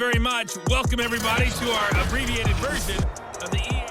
very much. Welcome, everybody, to our abbreviated version of the EA.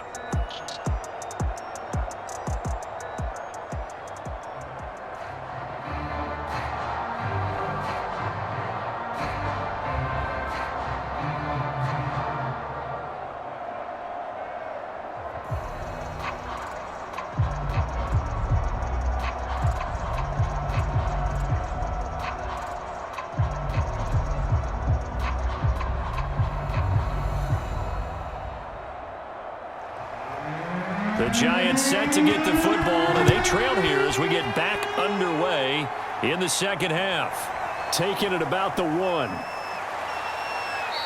The Giants set to get the football, and they trail here as we get back underway in the second half. Taking it about the 1.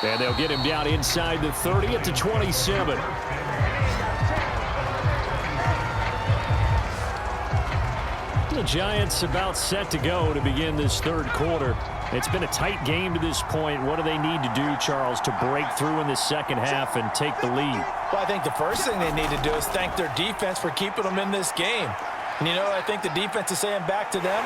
And they'll get him down inside the 30 at the 27. The Giants about set to go to begin this third quarter. It's been a tight game to this point. What do they need to do, Charles, to break through in the second half and take the lead? Well, I think the first thing they need to do is thank their defense for keeping them in this game. And, I think the defense is saying back to them,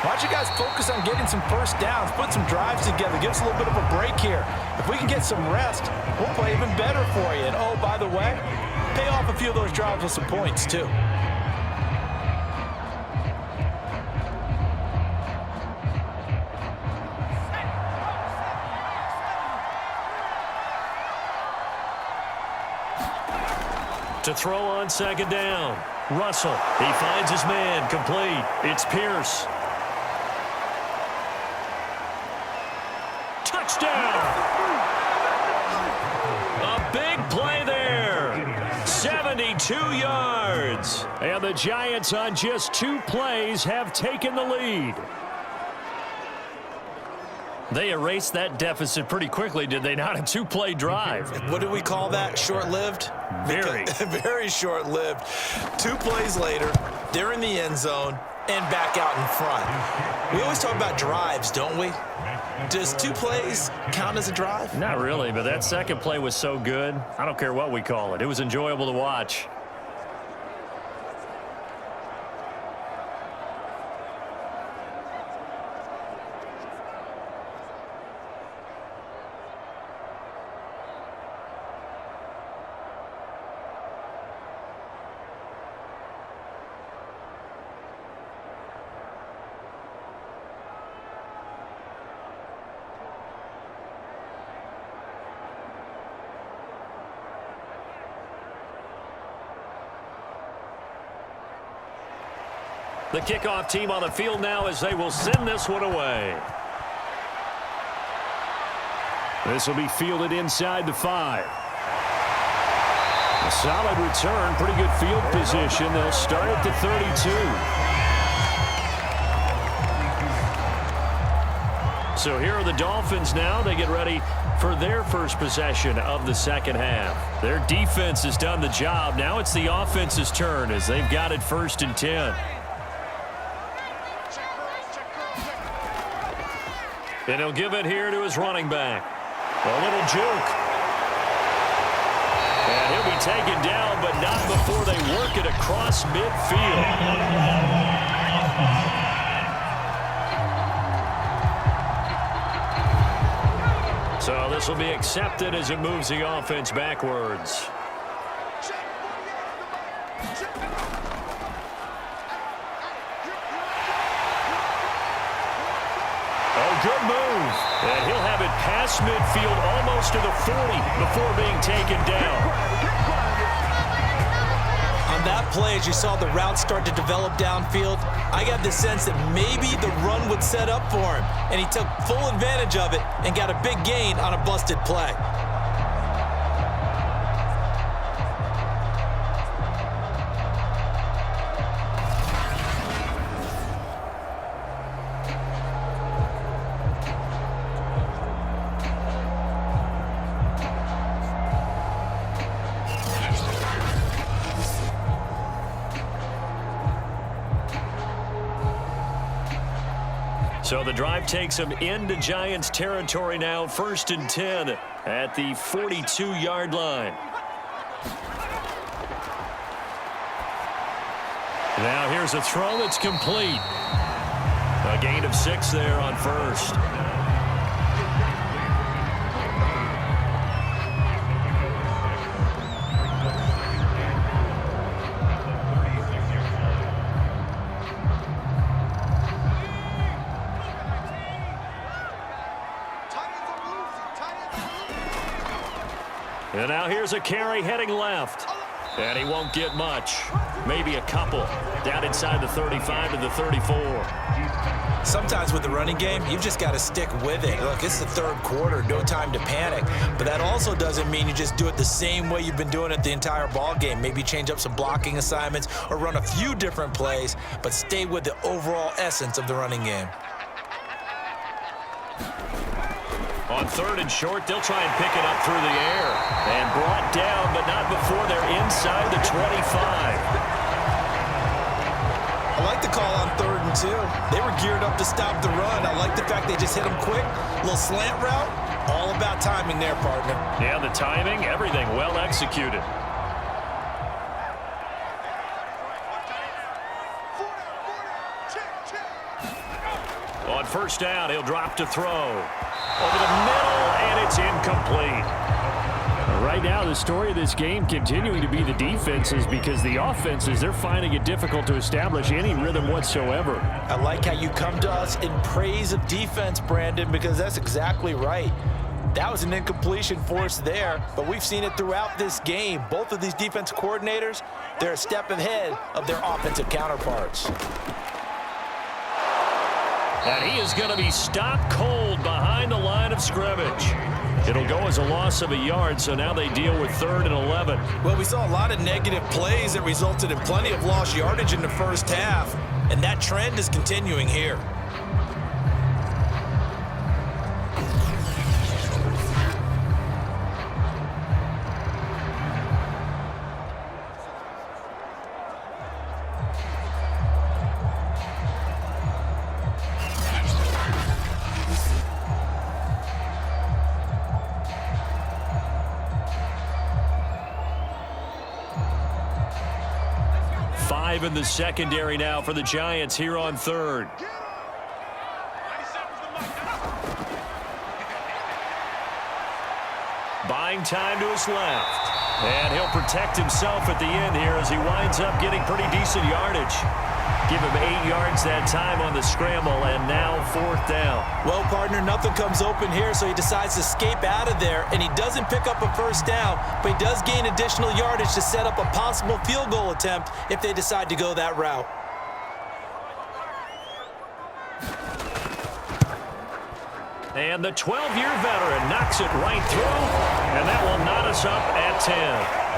why don't you guys focus on getting some first downs, put some drives together, give us a little bit of a break here. If we can get some rest, we'll play even better for you. And, oh, by the way, pay off a few of those drives with some points, too. To throw on second down. Russell, he finds his man, complete. It's Pierce. Touchdown! A big play there. 72 yards. And the Giants on just 2 plays have taken the lead. They erased that deficit pretty quickly, did they not? A 2-play drive. What do we call that? Short-lived? Very. Very short-lived. 2 plays later, they're in the end zone and back out in front. We always talk about drives, don't we? Does 2 plays count as a drive? Not really, but that second play was so good. I don't care what we call it. It was enjoyable to watch. The kickoff team on the field now as they will send this one away. This will be fielded inside the 5. A solid return, pretty good field position. They'll start at the 32. So here are the Dolphins now. They get ready for their first possession of the second half. Their defense has done the job. Now it's the offense's turn as they've got it 1st and 10. And he'll give it here to his running back. A little juke. And he'll be taken down, but not before they work it across midfield. So this will be accepted as it moves the offense backwards. Good move. And he'll have it past midfield almost to the 40 before being taken down. On that play, as you saw the route start to develop downfield, I got the sense that maybe the run would set up for him. And he took full advantage of it and got a big gain on a busted play. So the drive takes them into Giants territory now, 1st and 10 at the 42-yard line. Now here's a throw that's complete. A gain of 6 there on 1st. And now here's a carry heading left. And he won't get much. Maybe a couple. Down inside the 35 to the 34. Sometimes with the running game, you've just got to stick with it. Look, it's the third quarter, no time to panic. But that also doesn't mean you just do it the same way you've been doing it the entire ball game. Maybe change up some blocking assignments or run a few different plays, but stay with the overall essence of the running game. On third and short, they'll try and pick it up through the air. And brought down, but not before they're inside the 25. I like the call on 3rd and 2. They were geared up to stop the run. I like the fact they just hit them quick. A little slant route. All about timing there, partner. Yeah, the timing, everything well executed. On first down, he'll drop to throw. Over the middle, and it's incomplete. Right now, the story of this game continuing to be the defenses, because the offenses, they're finding it difficult to establish any rhythm whatsoever. I like how you come to us in praise of defense, Brandon, because that's exactly right. That was an incompletion for us there, but we've seen it throughout this game. Both of these defense coordinators, they're a step ahead of their offensive counterparts. And he is going to be stopped cold behind the line of scrimmage. It'll go as a loss of a yard, so now they deal with 3rd and 11. Well, we saw a lot of negative plays that resulted in plenty of lost yardage in the first half, and that trend is continuing here. In the secondary now for the Giants here on 3rd. Buying time to his left. And he'll protect himself at the end here as he winds up getting pretty decent yardage. Give him 8 yards that time on the scramble, and now 4th down. Well, partner, nothing comes open here, so he decides to escape out of there, and he doesn't pick up a first down, but he does gain additional yardage to set up a possible field goal attempt if they decide to go that route. And the 12-year veteran knocks it right through, and that will knot us up at 10.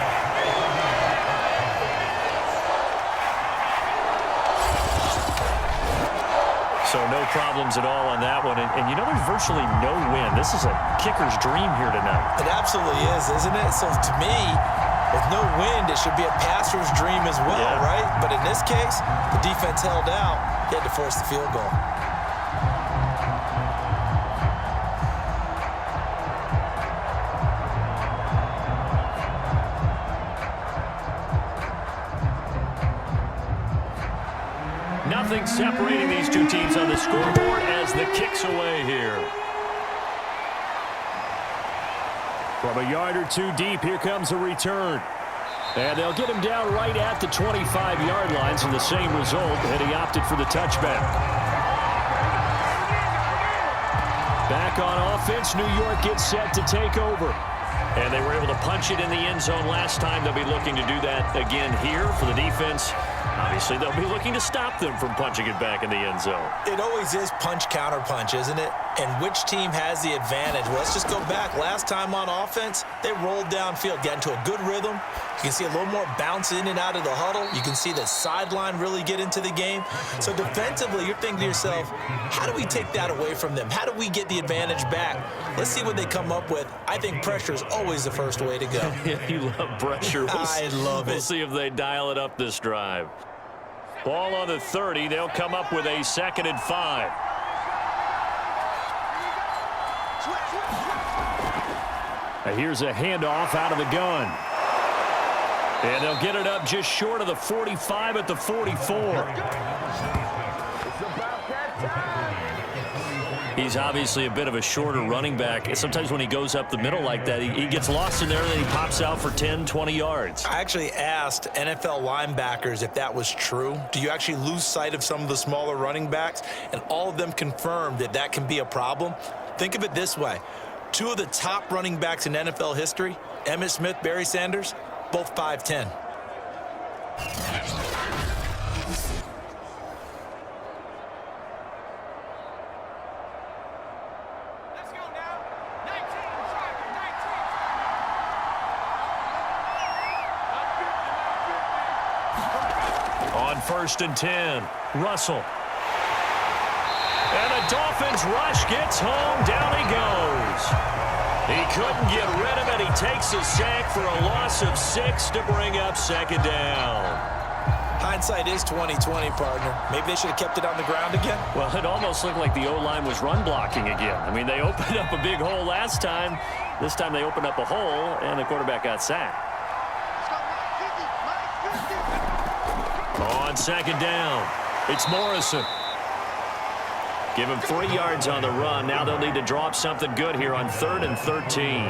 So no problems at all on that one. And you know, there's virtually no wind. This is a kicker's dream here tonight. It absolutely is, isn't it? So to me, with no wind, it should be a passer's dream as well, yeah. Right? But in this case, the defense held out. They had to force the field goal. Nothing separating these two teams on the scoreboard as the kick's away here. From a yard or two deep, here comes a return. And they'll get him down right at the 25-yard line, so the same result, and he opted for the touchback. Back on offense, New York gets set to take over. And they were able to punch it in the end zone last time. They'll be looking to do that again here for the defense. Obviously, they'll be looking to stop them from punching it back in the end zone. It always is punch-counter-punch, isn't it? And which team has the advantage? Well, let's just go back. Last time on offense, they rolled downfield, got into a good rhythm. You can see a little more bounce in and out of the huddle. You can see the sideline really get into the game. So defensively, you're thinking to yourself, how do we take that away from them? How do we get the advantage back? Let's see what they come up with. I think pressure is always the first way to go. Yeah, you love pressure. I love it. We'll see if they dial it up this drive. Ball on the 30. They'll come up with a 2nd and 5. Now here's a handoff out of the gun. And they'll get it up just short of the 45 at the 44. He's obviously a bit of a shorter running back. And sometimes when he goes up the middle like that, he gets lost in there and then he pops out for 10, 20 yards. I actually asked NFL linebackers if that was true. Do you actually lose sight of some of the smaller running backs? And all of them confirmed that that can be a problem. Think of it this way. Two of the top running backs in NFL history, Emmitt Smith, Barry Sanders, both 5'10". On 1st and 10, Russell. And the Dolphins rush gets home. Down he goes. He couldn't get rid of it. He takes a sack for a loss of 6 to bring up 2nd down. Hindsight is 20/20, partner. Maybe they should have kept it on the ground again. Well, it almost looked like the O-line was run blocking again. I mean, they opened up a big hole last time. This time they opened up a hole, and the quarterback got sacked. On 2nd down, it's Morrison. Give him 3 yards on the run. Now they'll need to draw up something good here on 3rd and 13.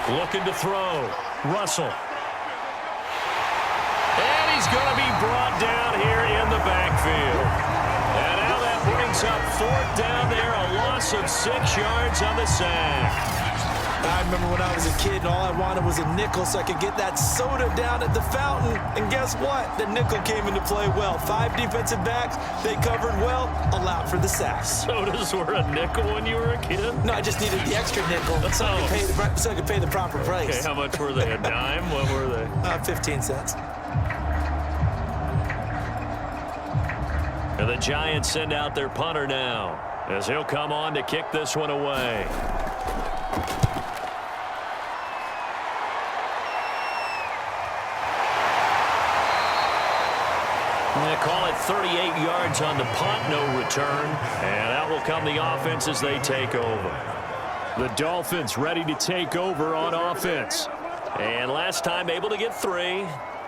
Looking to throw. Russell. And he's going to be brought down here in the backfield. And now that brings up 4th down there, a loss of 6 yards on the sack. I remember when I was a kid and all I wanted was a nickel so I could get that soda down at the fountain. And guess what? The nickel came into play well. 5 defensive backs, they covered well, allowed for the sacks. Sodas were a nickel when you were a kid? No, I just needed the extra nickel so I could pay the proper price. Okay, how much were they? A dime? What were they? 15 cents. And the Giants send out their punter now as he'll come on to kick this one away. They call it 38 yards on the punt, no return. And that will come the offense as they take over. The Dolphins ready to take over on offense. And last time able to get 3.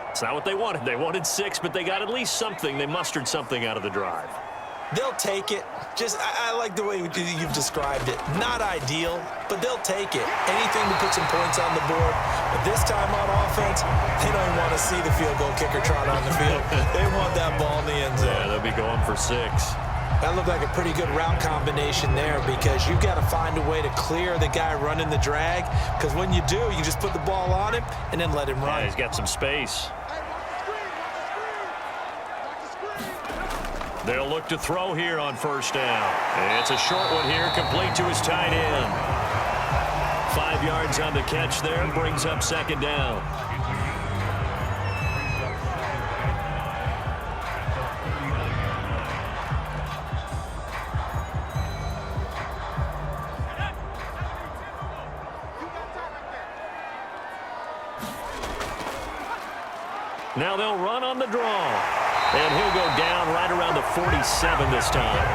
It's not what they wanted. They wanted 6, but they got at least something. They mustered something out of the drive. They'll take it. I like the way you've described it. Not ideal, but they'll take it. Anything to put some points on the board. But this time on offense, they don't even want to see the field goal kicker trot on the field. They want that ball in the end zone. Yeah, they'll be going for 6. That looked like a pretty good route combination there because you've got to find a way to clear the guy running the drag. Because when you do, you just put the ball on him and then let him run. Yeah, he's got some space. They'll look to throw here on 1st down. It's a short one here, complete to his tight end. 5 yards on the catch there, brings up 2nd down. Now they'll run on the draw. And he'll go down right around the 47 this time.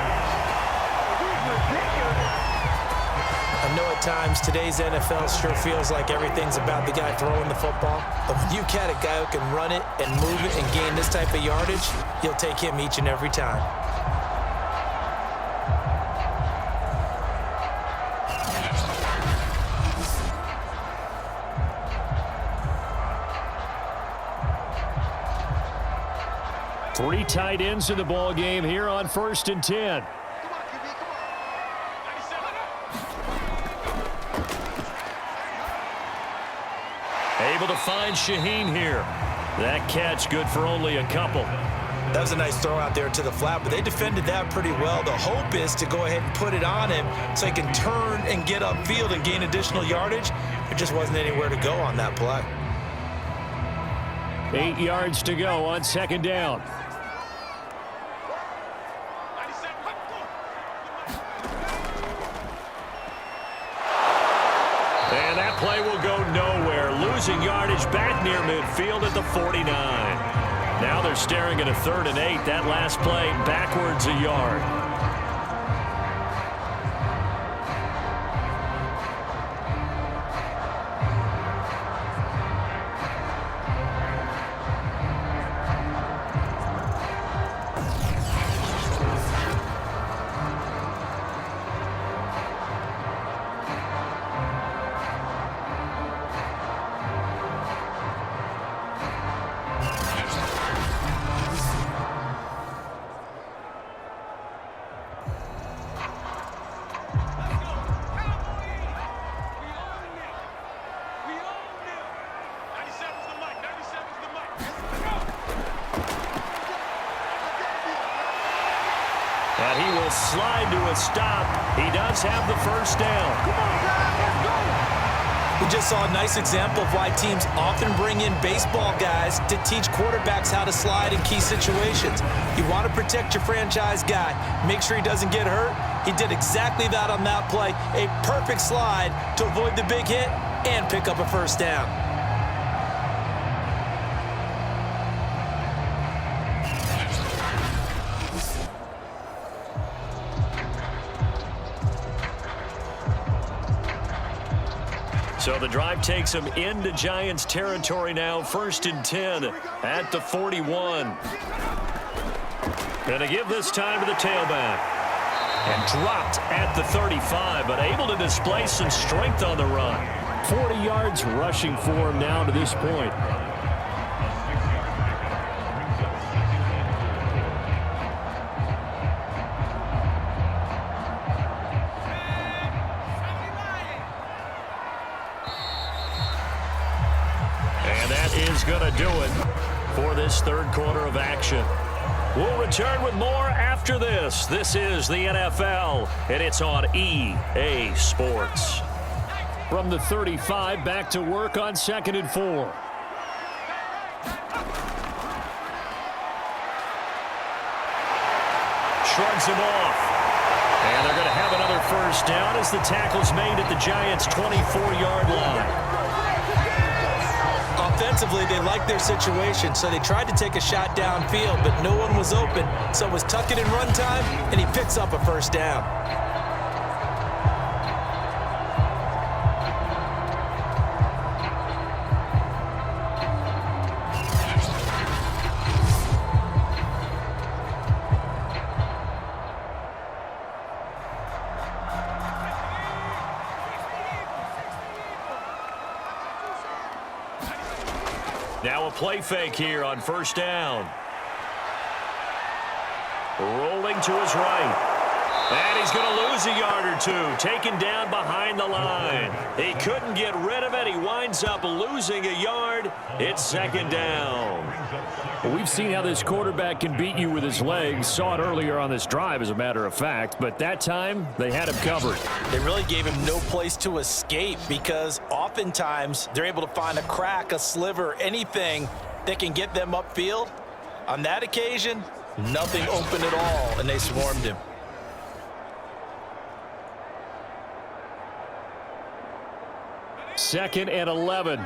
I know at times today's NFL sure feels like everything's about the guy throwing the football. But when you got a guy who can run it and move it and gain this type of yardage, you'll take him each and every time. Three tight ends in the ball game here on 1st and 10. Able to find Shaheen here. That catch good for only a couple. That was a nice throw out there to the flat, but they defended that pretty well. The hope is to go ahead and put it on him so he can turn and get upfield and gain additional yardage. There just wasn't anywhere to go on that play. 8 yards to go on 2nd down. And that play will go nowhere. Losing yardage back near midfield at the 49. Now they're staring at a 3rd and 8. That last play backwards a yard. And he will slide to a stop. He does have the first down. Come on, guys, let's go. We just saw a nice example of why teams often bring in baseball guys to teach quarterbacks how to slide in key situations. You want to protect your franchise guy. Make sure he doesn't get hurt. He did exactly that on that play. A perfect slide to avoid the big hit and pick up a first down. So the drive takes him into Giants territory now, 1st and 10 at the 41. Going to give this time to the tailback. And dropped at the 35, but able to display some strength on the run. 40 yards rushing for him now to this point. Is going to do it for this third quarter of action. We'll return with more after this. This is the NFL, and it's on EA Sports. From the 35, back to work on 2nd and 4. Shrugs him off. And they're going to have another first down as the tackle's made at the Giants' 24-yard line. Offensively, they liked their situation, so they tried to take a shot downfield, but no one was open. So it was tuck it and run time, and he picks up a first down. Now a play fake here on first down. Rolling to his right. And he's going to lose a yard or two. Taken down behind the line. He couldn't get rid of it. He winds up losing a yard. It's 2nd down. Well, we've seen how this quarterback can beat you with his legs. Saw it earlier on this drive, as a matter of fact. But that time, they had him covered. They really gave him no place to escape because oftentimes they're able to find a crack, a sliver, anything that can get them upfield. On that occasion, nothing open at all, and they swarmed him. Second and 11.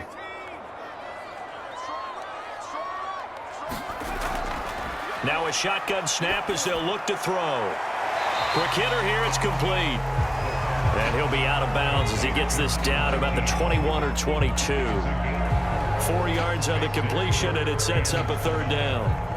Now a shotgun snap as they'll look to throw. Quick hitter here, it's complete. And he'll be out of bounds as he gets this down about the 21 or 22. 4 yards on the completion, and it sets up a third down.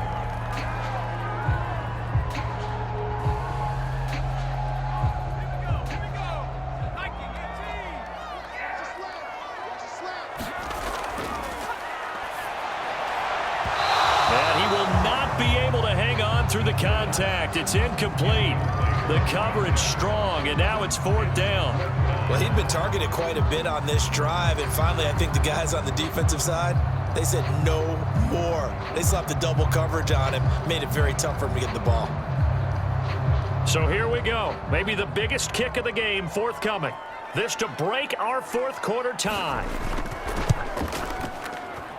Through the contact. It's incomplete. The coverage strong, and now it's 4th down. Well, he'd been targeted quite a bit on this drive, and finally I think the guys on the defensive side, they said no more. They slapped the double coverage on him, made it very tough for him to get the ball. So here we go. Maybe the biggest kick of the game forthcoming. This to break our fourth quarter tie.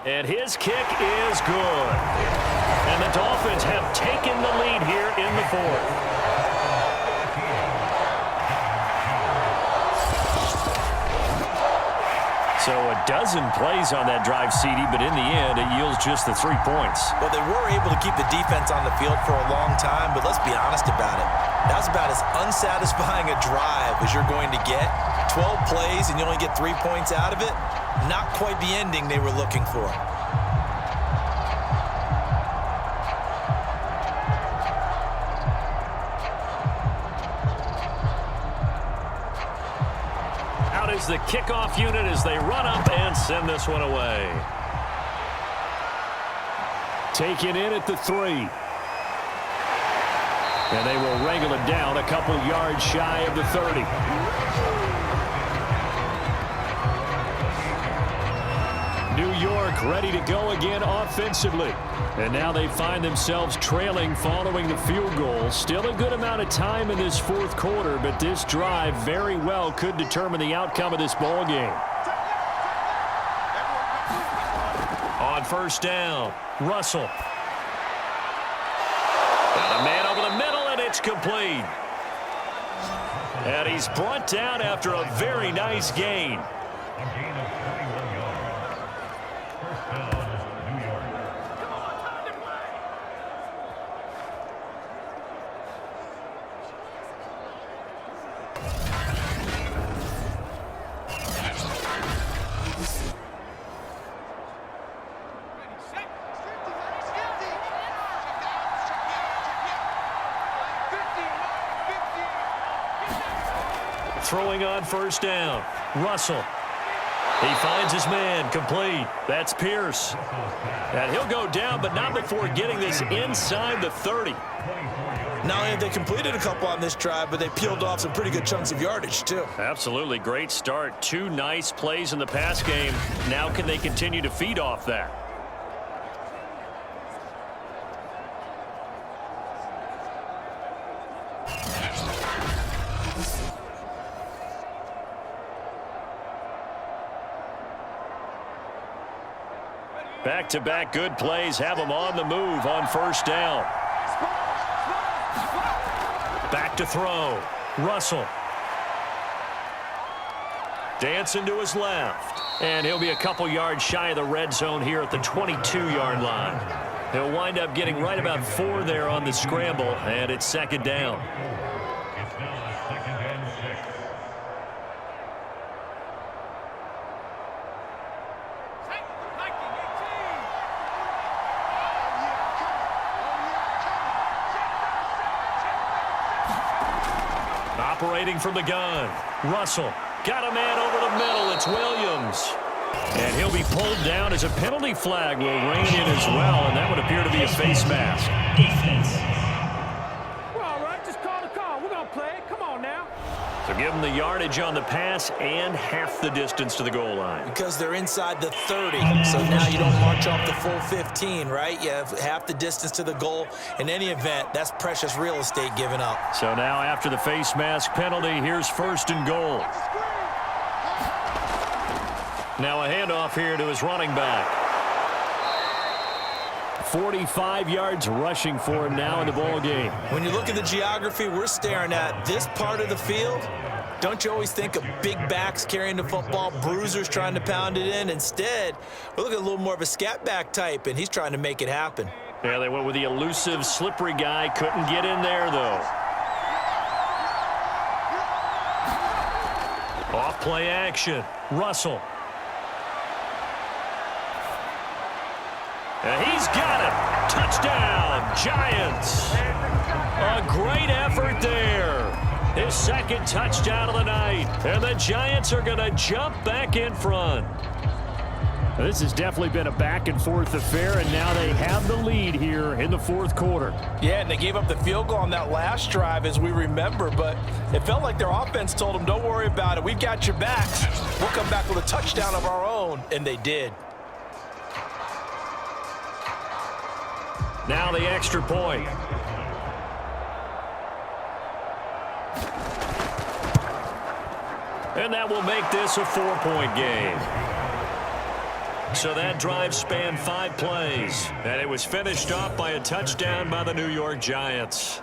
And his kick is good. And the Dolphins have taken the lead here in the fourth. So a dozen plays on that drive, CD, but in the end, it yields just the 3 points. Well, they were able to keep the defense on the field for a long time, but let's be honest about it. That was about as unsatisfying a drive as you're going to get. 12 plays and you only get 3 points out of it. Not quite the ending they were looking for. Out is the kickoff unit as they run up and send this one away. Taken in at the 3. And they will wrangle it down a couple yards shy of the 30. New York ready to go again offensively. And now they find themselves trailing following the field goal. Still a good amount of time in this fourth quarter, but this drive very well could determine the outcome of this ball game. On first down, Russell. Got a man over the middle, and it's complete. And he's brought down after a very nice gain. Throwing on first down, Russell. He finds his man, complete. That's Pierce. And he'll go down, but not before getting this inside the 30. Not only have they completed a couple on this drive, but they peeled off some pretty good chunks of yardage, too. Absolutely great start. 2 nice plays in the pass game. Now can they continue to feed off that? Back-to-back good plays have them on the move on first down. Back to throw. Russell. Dancing to his left. And he'll be a couple yards shy of the red zone here at the 22-yard line. He'll wind up getting right about 4 there on the scramble, and it's second down. Operating from the gun. Russell got a man over the middle. It's Williams. And he'll be pulled down as a penalty flag will rein in as well, and that would appear to be a face mask. We're all right. Just call the call. We're going to play it. Come on now. So give them the yardage on the pass and half the distance to the goal line. Because they're inside the 30, so now you don't march off the full 15, right? You have half the distance to the goal. In any event, that's precious real estate given up. So now after the face mask penalty, here's first and goal. Now a handoff here to his running back. 45 yards rushing for him now in the ball game. When you look at the geography we're staring at, this part of the field, don't you always think of big backs carrying the football, bruisers trying to pound it in? Instead, we're looking at a little more of a scat back type, and he's trying to make it happen. Yeah, they went with the elusive, slippery guy. Couldn't get in there, though. Off play action. Russell. And he's got it. Touchdown, Giants. A great effort there. His second touchdown of the night. And the Giants are going to jump back in front. This has definitely been a back-and-forth affair, and now they have the lead here in the fourth quarter. Yeah, and they gave up the field goal on that last drive, as we remember, but it felt like their offense told them, don't worry about it. We've got your backs. We'll come back with a touchdown of our own, and they did. Now the extra point. And that will make this a 4-point game. So that drive spanned 5 plays, and it was finished off by a touchdown by the New York Giants.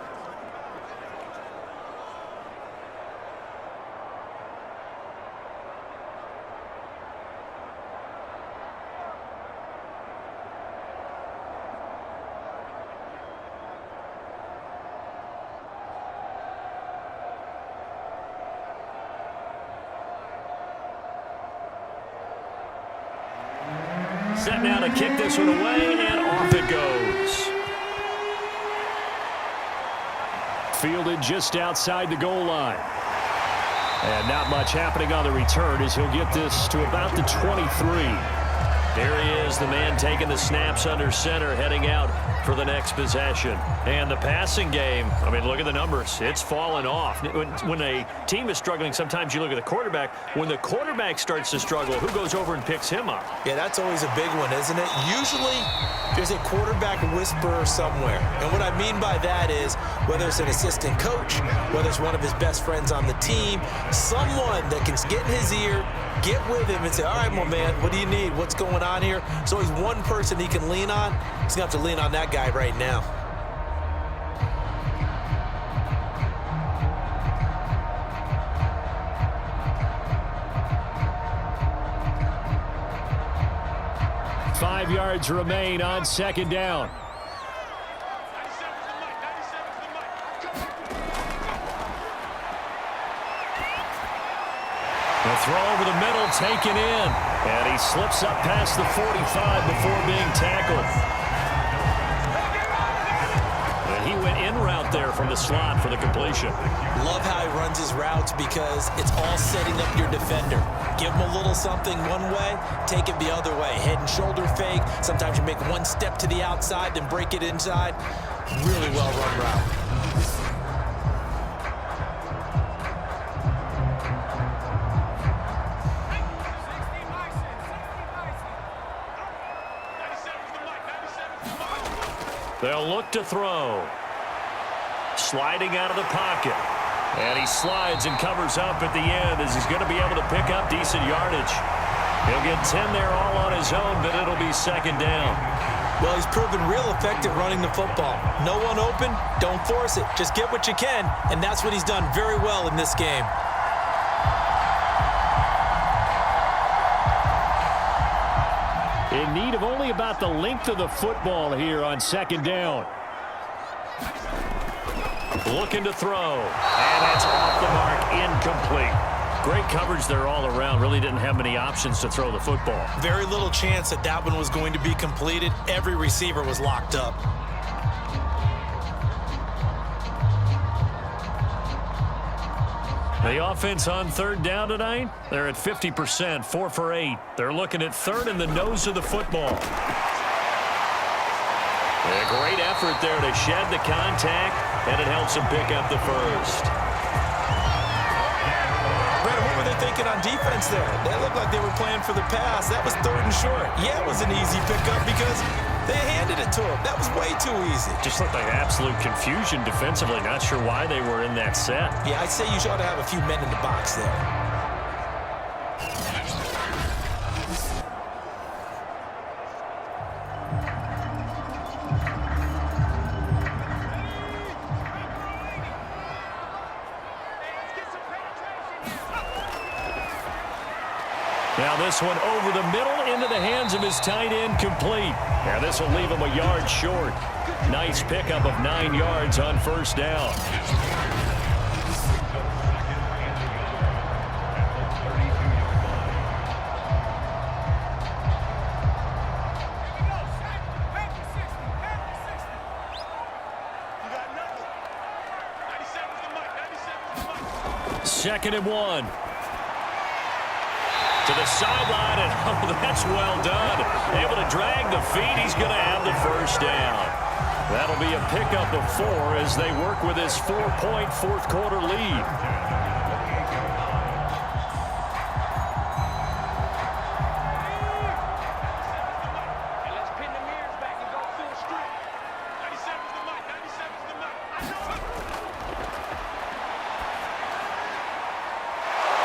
Set now to kick this one away, and off it goes. Fielded just outside the goal line. And not much happening on the return as he'll get this to about the 23. There he is, the man taking the snaps under center, heading out for the next possession. And the passing game, I mean, look at the numbers. It's fallen off. When a team is struggling, sometimes you look at the quarterback. When the quarterback starts to struggle, who goes over and picks him up? Yeah, that's always a big one, isn't it? Usually, there's a quarterback whisperer somewhere. And what I mean by that is, whether it's an assistant coach, whether it's one of his best friends on the team, someone that can get in his ear, get with him and say, all right, my man, what do you need? What's going on here? So he's one person he can lean on. He's going to have to lean on that guy right now. Five yards remain on second down. The throw over the middle taken in. And he slips up past the 45 before being tackled. And he went in route there from the slot for the completion. Love how he runs his routes because it's all setting up your defender. Give him a little something one way, take it the other way. Head and shoulder fake. Sometimes you make one step to the outside, then break it inside. Really well run route. They'll look to throw. Sliding out of the pocket. And he slides and covers up at the end as he's going to be able to pick up decent yardage. He'll get 10 there all on his own, but it'll be second down. Well, he's proven real effective running the football. No one open, don't force it. Just get what you can, and that's what he's done very well in this game. In need of only about the length of the football here on second down. Looking to throw. And it's off the mark, incomplete. Great coverage there all around. Really didn't have many options to throw the football. Very little chance that that one was going to be completed. Every receiver was locked up. The offense on third down tonight, they're at 50%, 4 for 8. They're looking at third in the nose of the football. A great effort there to shed the contact, and it helps him pick up the first. Brandon, what were they thinking on defense there? They looked like they were playing for the pass. That was third and short. Yeah, it was an easy pickup because they handed it to him. That was way too easy. Just looked like absolute confusion defensively. Not sure why they were in that set. Yeah, I'd say you ought to have a few men in the box there. Now this one over the middle into the hands of his tight end, complete. Now this will leave him a yard short. Nice pickup of 9 yards on first down. Second and 1. To the sideline, and oh, that's well done. Able to drag the feet. He's going to have the first down. That'll be a pickup of 4 as they work with his 4-point fourth quarter lead.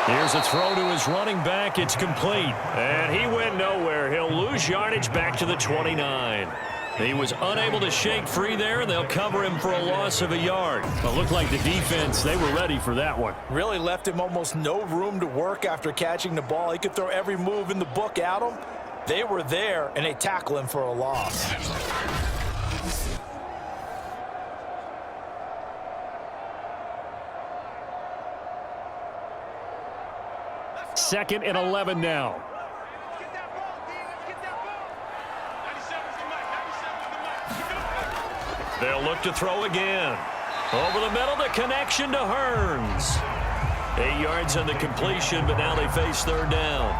Here's a throw to his running back. It's complete. And he went nowhere. He'll lose yardage back to the 29. He was unable to shake free there, and they'll cover him for a loss of a yard. Well, it looked like the defense, they were ready for that one. Really left him almost no room to work after catching the ball. He could throw every move in the book at him. They were there, and they tackle him for a loss. Second and 11 now. They'll look to throw again. Over the middle, the connection to Hearns. 8 yards on the completion, but now they face third down.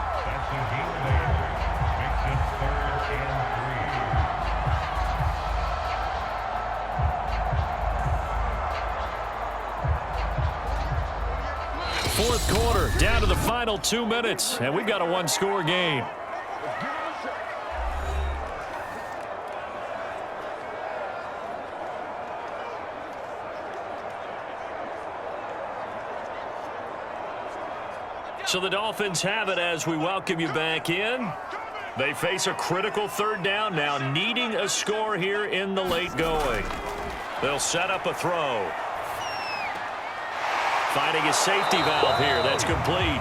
fourth quarter, down to the final 2 minutes, and we've got a one-score game. So the Dolphins have it as we welcome you back in. They face a critical third down now, needing a score here in the late going. They'll set up a throw. Finding a safety valve here. That's complete.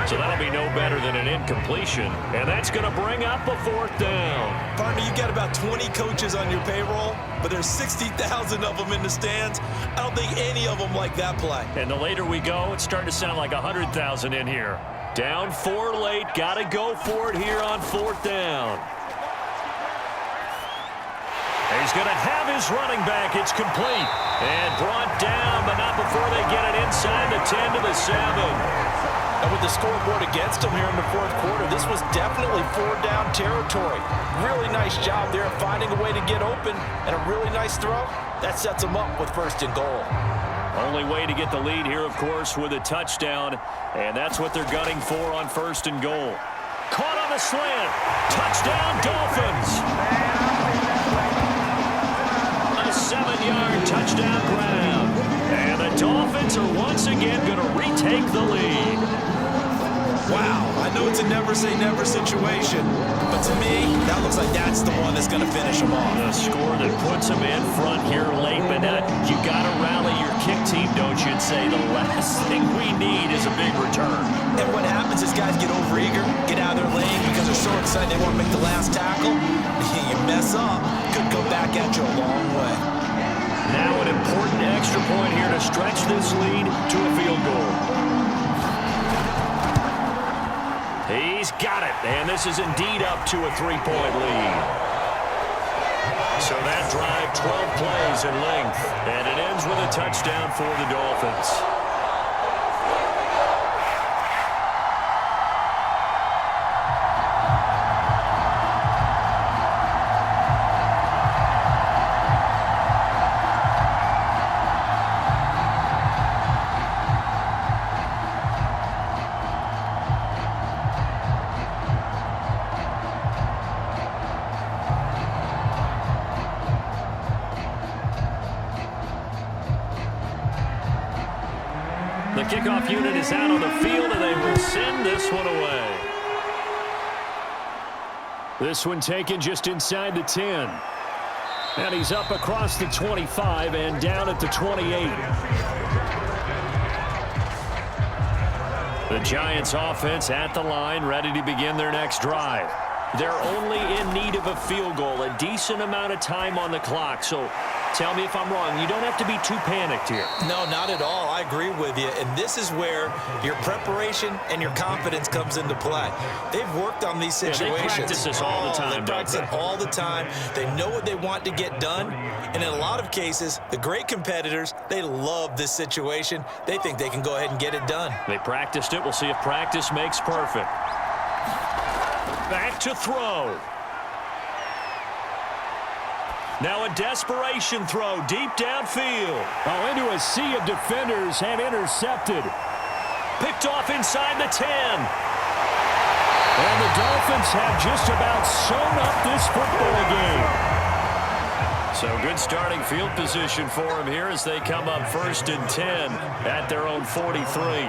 So that'll be no better than an incompletion. And that's going to bring up a fourth down. Partner, you got about 20 coaches on your payroll, but there's 60,000 of them in the stands. I don't think any of them like that play. And the later we go, it's starting to sound like 100,000 in here. Down 4 late. Got to go for it here on fourth down. He's going to have his running back. It's complete. And brought down, but not before they get it inside the 10 to the 7. And with the scoreboard against him here in the fourth quarter, this was definitely four-down territory. Really nice job there finding a way to get open, and a really nice throw. That sets him up with first and goal. Only way to get the lead here, of course, with a touchdown, and that's what they're gunning for on first and goal. Caught on the slant. Touchdown, Dolphins. A 7-yard touchdown grab. And the Dolphins are once again going to retake the lead. Wow, I know it's a never-say-never situation, but to me, that looks like that's the one that's going to finish them off. The score that puts them in front here late, but you got to rally your kick team, don't you, and say the last thing we need is a big return. And what happens is guys get overeager, get out of their lane because they're so excited they want to make the last tackle. You mess up, could go back at you a long way. Now an important extra point here to stretch this lead to a field goal. He's got it, and this is indeed up to a 3-point lead. So that drive, 12 plays in length, and it ends with a touchdown for the Dolphins. The kickoff unit is out on the field, and they will send this one away. This one taken just inside the 10. And he's up across the 25 and down at the 28. The Giants offense at the line, ready to begin their next drive. They're only in need of a field goal, a decent amount of time on the clock. So tell me if I'm wrong. You don't have to be too panicked here. No, not at all. I agree with you. And this is where your preparation and your confidence comes into play. They've worked on these situations. They practice this all the time. They practice it all the time. They know what they want to get done. And in a lot of cases, the great competitors, they love this situation. They think they can go ahead and get it done. They practiced it. We'll see if practice makes perfect. Back to throw. Now a desperation throw deep downfield. Oh, into a sea of defenders and intercepted. Picked off inside the 10. And the Dolphins have just about sewn up this football game. So good starting field position for him here as they come up 1st and 10 at their own 43.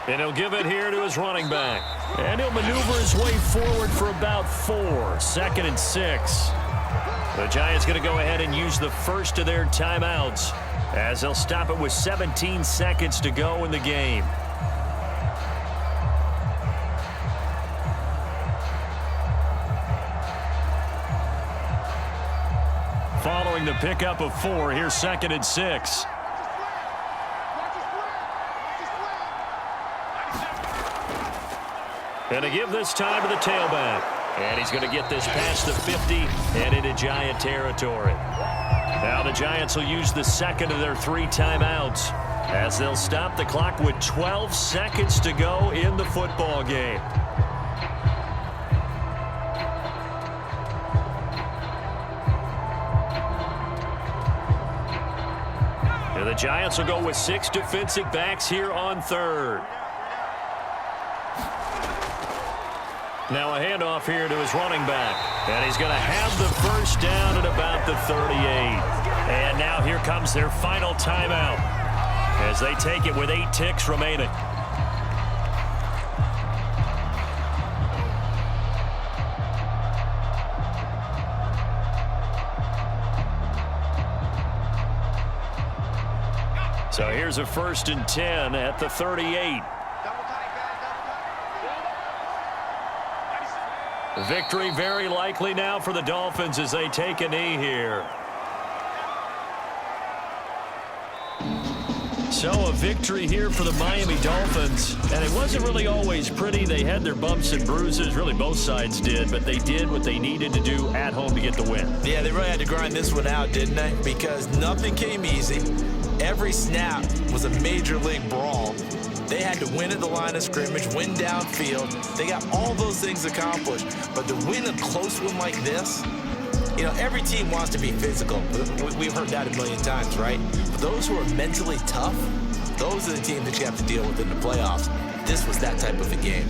And he'll give it here to his running back. And he'll maneuver his way forward for about 4. 2nd and 6. The Giants going to go ahead and use the first of their timeouts as they'll stop it with 17 seconds to go in the game. Following the pickup of 4, here's 2nd and 6. And to give this time to the tailback. And he's going to get this past the 50 and into Giant territory. Now the Giants will use the second of their 3 timeouts as they'll stop the clock with 12 seconds to go in the football game. And the Giants will go with 6 defensive backs here on third. Now a handoff here to his running back. And he's going to have the first down at about the 38. And now here comes their final timeout as they take it with 8 ticks remaining. So here's a 1st and 10 at the 38. Victory very likely now for the Dolphins as they take a knee here. So a victory here for the Miami Dolphins. And it wasn't really always pretty. They had their bumps and bruises. Really both sides did. But they did what they needed to do at home to get the win. Yeah, they really had to grind this one out, didn't they? Because nothing came easy. Every snap was a major league brawl. They had to win at the line of scrimmage, win downfield. They got all those things accomplished. But to win a close one like this, you know, every team wants to be physical. We've heard that a million times, right? But those who are mentally tough, those are the teams that you have to deal with in the playoffs. This was that type of a game.